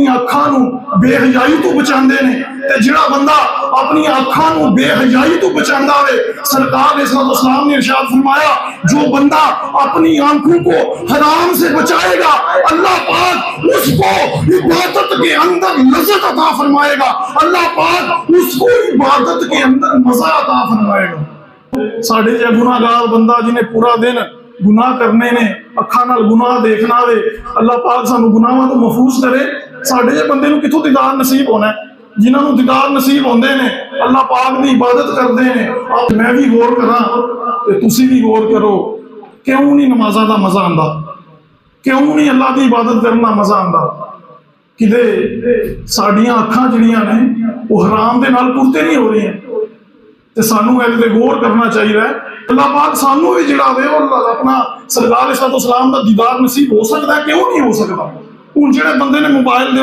अखां नूं बेहयाई तो बचाते हैं ते जिहड़ा बंदा अपनी अखां नूं बेहयाई तो बचांदा होवे, सरकार इस्लाम ने इरशाद फरमाया जो बंदा अपनी आंखों को हराम से बचाएगा अल्लाह पाक उसको इबादत के अंदर लज़्ज़त अता फरमाएगा, अल्लाह पाक उसको इबादत के अंदर मजा अता फरमाएगा। साडे जिहा गुनाहगार बंदा जिन्हें पूरा दिन गुनाह करने ने, अखां नाल गुनाह देखना वे, अल्लाह पाक सानू गुनाहां तो महफूज करे। साडे जे बंदे नूं किथों दीदार नसीब होना है? जिन्हां नूं दीदार नसीब होंदे ने अल्लाह पाक दी इबादत करदे ने। अब मैं भी गौर करां ते तुसीं भी गौर करो, क्यों नहीं नमाज़ां दा मज़ा आंदा, क्यों नहीं अल्लाह की इबादत करने का मज़ा आंदा? किते साडियां अखां जिहड़ियां ने वो हराम दे नाल पुरते नहीं हो रही हैं ते सानू इहदे ते गौर करना चाहिए। अल्लाह पाक सानू भी जिहड़ा वे अपना सरकार इस्लाम दा दीदार नसीब हो सकता है, क्यों नहीं हो सकता? हुण जिहड़े बंदे ने मोबाइल दे